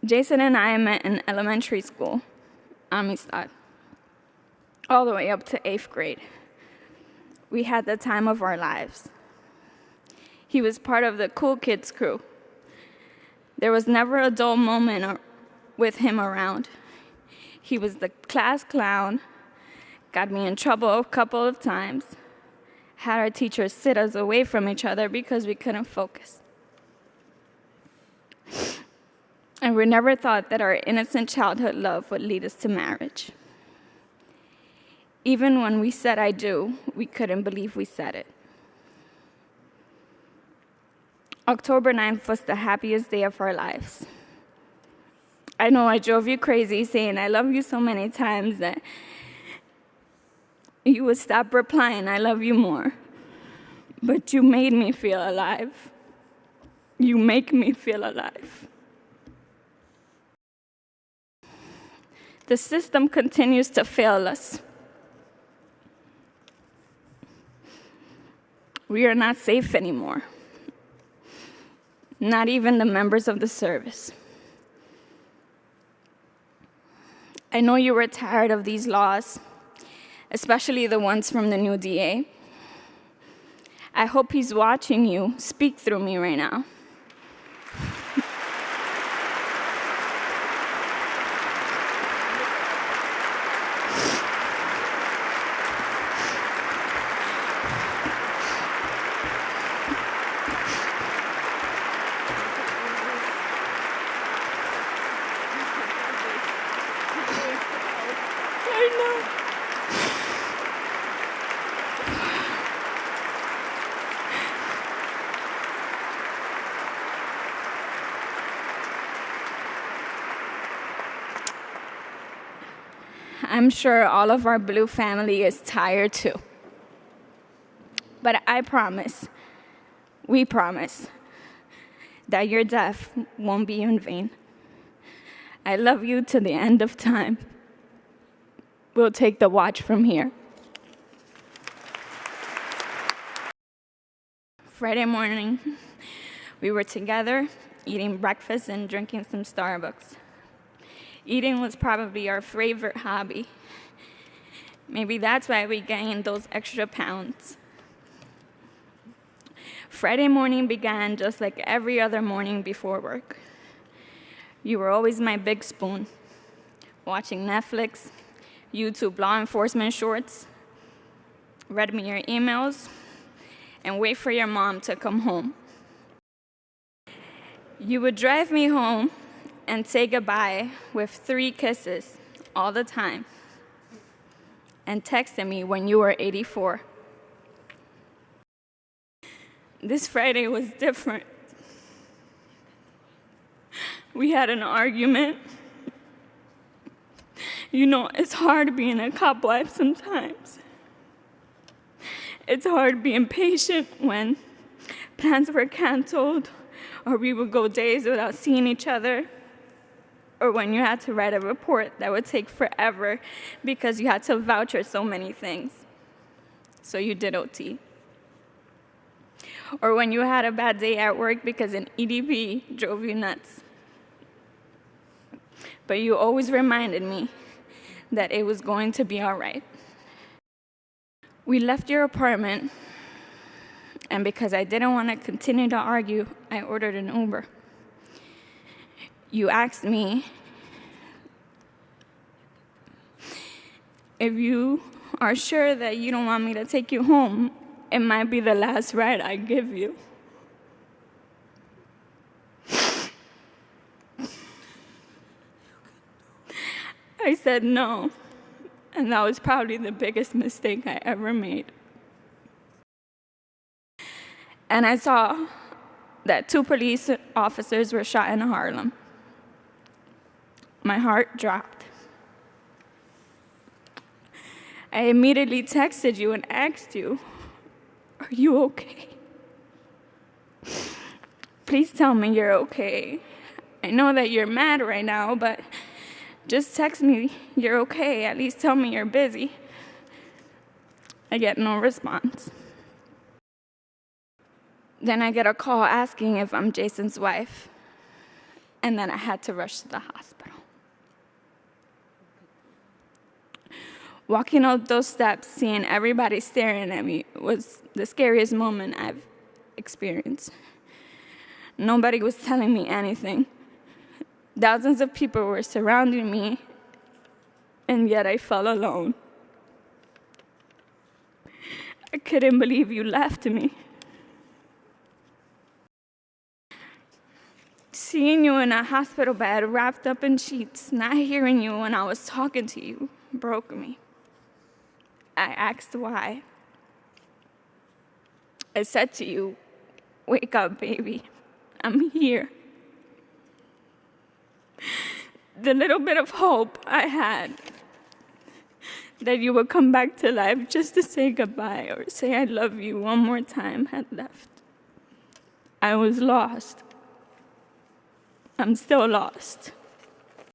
Jason and I met in elementary school, Amistad, all the way up to 8th grade. We had the time of our lives. He was part of the cool kids crew. There was never a dull moment with him around. He was the class clown, got me in trouble a couple of times, had our teachers sit us away from each other because we couldn't focus. And we never thought that our innocent childhood love would lead us to marriage. Even when we said I do, we couldn't believe we said it. October 9th was the happiest day of our lives. I know I drove you crazy saying I love you so many times that you would stop replying I love you more. But you made me feel alive. You make me feel alive. The system continues to fail us. We are not safe anymore. Not even the members of the service. I know you were tired of these laws, especially the ones from the new DA. I hope he's watching you speak through me right now. I'm sure all of our blue family is tired too. But I promise, we promise, that your death won't be in vain. I love you to the end of time. We'll take the watch from here. Friday morning, we were together, eating breakfast and drinking some Starbucks. Eating was probably our favorite hobby. Maybe that's why we gained those extra pounds. Friday morning began just like every other morning before work. You were always my big spoon, watching Netflix, YouTube law enforcement shorts, read me your emails, and wait for your mom to come home. You would drive me home and say goodbye with 3 kisses all the time, and texted me when you were 84. This Friday was different. We had an argument. You know, it's hard being a cop wife sometimes. It's hard being patient when plans were canceled, or we would go days without seeing each other, or when you had to write a report that would take forever because you had to vouch so many things. So you did OT. Or when you had a bad day at work because an EDP drove you nuts. But you always reminded me that it was going to be all right. We left your apartment, and because I didn't want to continue to argue, I ordered an Uber. You asked me if you are sure that you don't want me to take you home, it might be the last ride I give you. I said no, and that was probably the biggest mistake I ever made. And I saw that 2 police officers were shot in Harlem. My heart dropped. I immediately texted you and asked you, "Are you okay? Please tell me you're okay. I know that you're mad right now, but just text me you're okay. At least tell me you're busy." I get no response. Then I get a call asking if I'm Jason's wife. and then I had to rush to the hospital. Walking up those steps, seeing everybody staring at me was the scariest moment I've experienced. Nobody was telling me anything. Thousands of people were surrounding me, and yet I felt alone. I couldn't believe you left me. Seeing you in a hospital bed, wrapped up in sheets, not hearing you when I was talking to you, broke me. I asked why. I said to you, "Wake up, baby. I'm here." The little bit of hope I had that you would come back to life just to say goodbye or say I love you one more time had left. I was lost. I'm still lost.